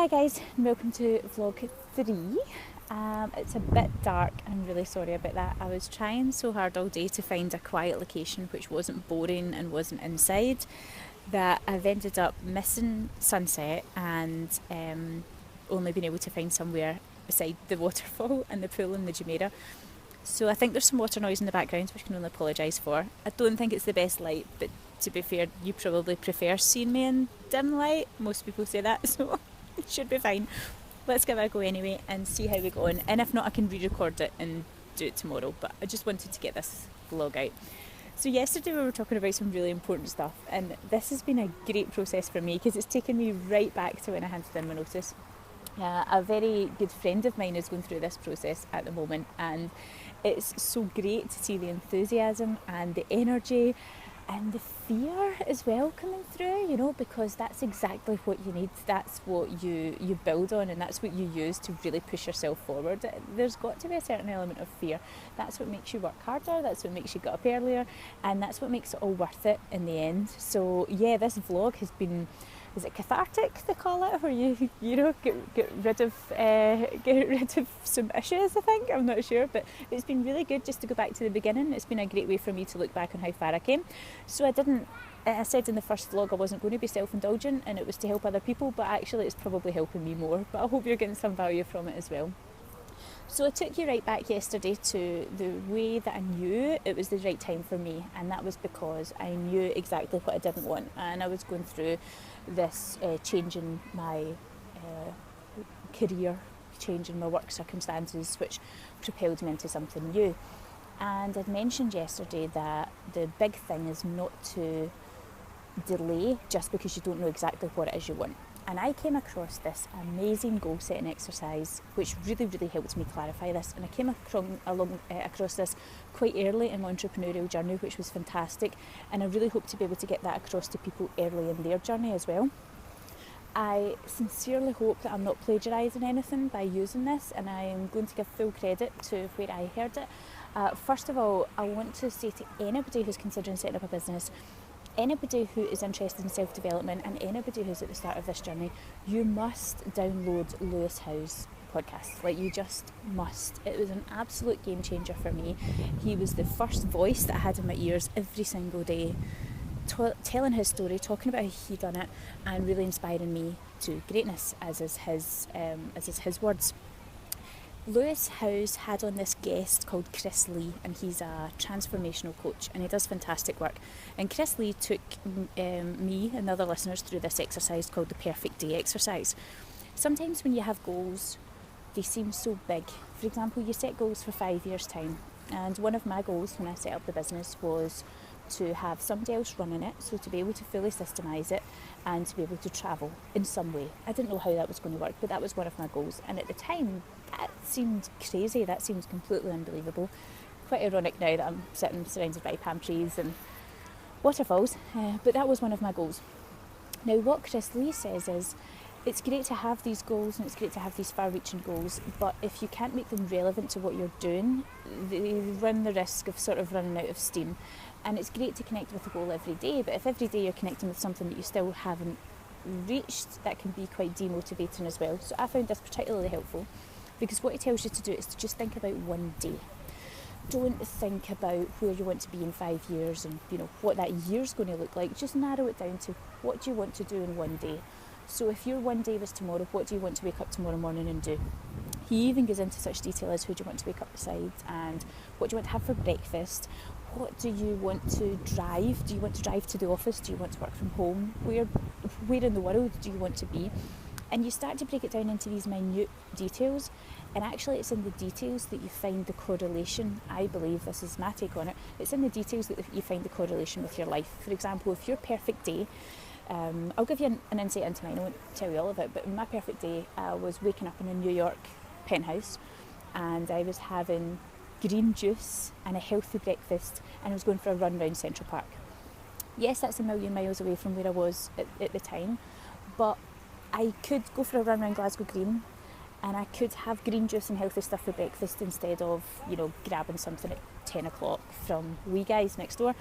Hi guys, and welcome to vlog 3. It's a bit dark, I'm really sorry about that. I was trying so hard all day to find a quiet location which wasn't boring and wasn't inside that I've ended up missing sunset and only been able to find somewhere beside the waterfall and the pool in the Jumeirah. So I think there's some water noise in the background, which I can only apologise for. I don't think it's the best light, but to be fair, you probably prefer seeing me in dim light. Most people say that, so it should be fine. Let's give it a go anyway and see how we go on. And if not, I can re-record it and do it tomorrow. But I just wanted to get this vlog out. So yesterday we were talking about some really important stuff, and this has been a great process for me because it's taken me right back to when I handed in my notice. A very good friend of mine is going through this process at the moment, and it's so great to see the enthusiasm and the energy and the fear as well coming through, you know, because that's exactly what you need. That's what you build on, and that's what you use to really push yourself forward. There's got to be a certain element of fear. That's what makes you work harder, that's what makes you get up earlier, and that's what makes it all worth it in the end. So yeah, this vlog has been, is it cathartic they call it, where you know get rid of some issues, I think, I'm not sure, but it's been really good just to go back to the beginning. It's been a great way for me to look back on how far I came. So I said in the first vlog I wasn't going to be self-indulgent and it was to help other people, but actually it's probably helping me more, but I hope you're getting some value from it as well. So I took you right back yesterday to the way that I knew it was the right time for me, and that was because I knew exactly what I didn't want, and I was going through this change in my career, change in my work circumstances, which propelled me into something new. And I'd mentioned yesterday that the big thing is not to delay just because you don't know exactly what it is you want. And I came across this amazing goal setting exercise which really helped me clarify this, and I came across this quite early in my entrepreneurial journey, which was fantastic, and I really hope to be able to get that across to people early in their journey as well. I sincerely hope that I'm not plagiarising anything by using this, and I am going to give full credit to where I heard it. First of all, I want to say to anybody who's considering setting up a business, anybody who is interested in self-development, and anybody who's at the start of this journey, you must download Lewis Howes' podcast. Like, you just must. It was an absolute game changer for me. He was the first voice that I had in my ears every single day, telling his story, talking about how he done it, and really inspiring me to greatness, as is his words. Lewis Howes had on this guest called Chris Lee, and he's a transformational coach and he does fantastic work. And Chris Lee took me and the other listeners through this exercise called the perfect day exercise. Sometimes when you have goals, they seem so big. For example, you set goals for 5 years' time, and one of my goals when I set up the business was to have somebody else running it, so to be able to fully systemise it and to be able to travel in some way. I didn't know how that was going to work, but that was one of my goals, and at the time that seemed crazy, that seemed completely unbelievable. Quite ironic now that I'm sitting surrounded by palm trees and waterfalls, but that was one of my goals. Now what Chris Lee says is, it's great to have these goals and it's great to have these far-reaching goals, but if you can't make them relevant to what you're doing, they run the risk of sort of running out of steam. And it's great to connect with a goal every day, but if every day you're connecting with something that you still haven't reached, that can be quite demotivating as well. So I found this particularly helpful, because what it tells you to do is to just think about one day. Don't think about where you want to be in 5 years and, you know, what that year's going to look like. Just narrow it down to what do you want to do in one day. So if your one day was tomorrow, what do you want to wake up tomorrow morning and do? He even goes into such detail as who do you want to wake up beside, and what do you want to have for breakfast. What do you want to drive? Do you want to drive to the office? Do you want to work from home? Where in the world do you want to be? And you start to break it down into these minute details, and actually it's in the details that you find the correlation. I believe, this is my take on it, it's in the details that you find the correlation with your life. For example, if your perfect day, I'll give you an insight into mine, I won't tell you all of it, but in my perfect day, I was waking up in a New York penthouse, and I was having green juice and a healthy breakfast, and I was going for a run around Central Park. Yes, that's a million miles away from where I was at the time, but I could go for a run around Glasgow Green, and I could have green juice and healthy stuff for breakfast instead of, you know, grabbing something at 10 o'clock from wee guys next door.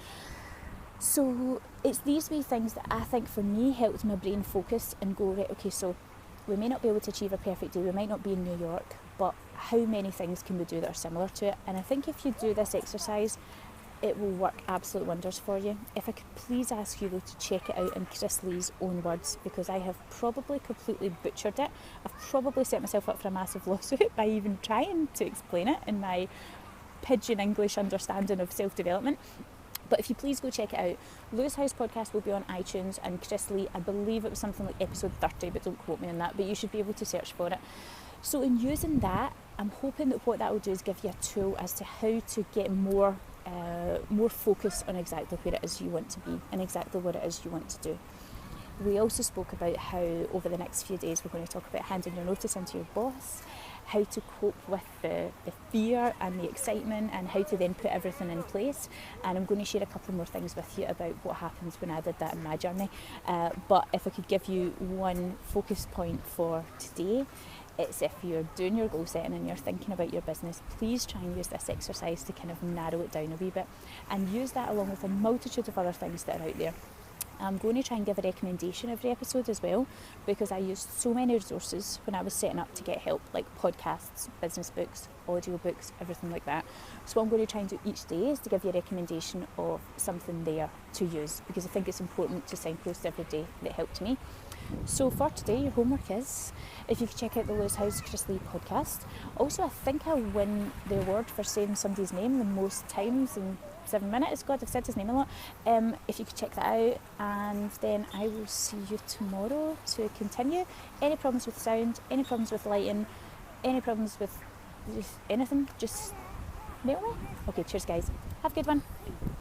So it's these wee things that I think for me helped my brain focus and go, right, okay, so we may not be able to achieve a perfect day, we might not be in New York, but how many things can we do that are similar to it? And I think if you do this exercise, it will work absolute wonders for you. If I could please ask you though to check it out in Chris Lee's own words, because I have probably completely butchered it. I've probably set myself up for a massive lawsuit by even trying to explain it in my pidgin English understanding of self-development. But if you please go check it out. Lewis House podcast will be on iTunes, and Chris Lee, I believe it was something like episode 30, but don't quote me on that, but you should be able to search for it. So in using that, I'm hoping that what that will do is give you a tool as to how to get more focus on exactly where it is you want to be and exactly what it is you want to do. We also spoke about how over the next few days we're going to talk about handing your notice into your boss, how to cope with the fear and the excitement, and how to then put everything in place. And I'm going to share a couple more things with you about what happens when I did that in my journey. But if I could give you one focus point for today, it's if you're doing your goal setting and you're thinking about your business, please try and use this exercise to kind of narrow it down a wee bit, and use that along with a multitude of other things that are out there. I'm going to try and give a recommendation every episode as well, because I used so many resources when I was setting up to get help, like podcasts, business books, audio books, everything like that. So what I'm going to try and do each day is to give you a recommendation of something there to use, because I think it's important to signpost every day that helped me. So for today, your homework is, if you could check out the Lewis House Chris Lee podcast. Also, I think I'll win the award for saying somebody's name the most times in 7 minutes. God, I've said his name a lot. If you could check that out, and then I will see you tomorrow to continue. Any problems with sound, any problems with lighting, any problems with anything, just mail me. Okay, cheers guys. Have a good one.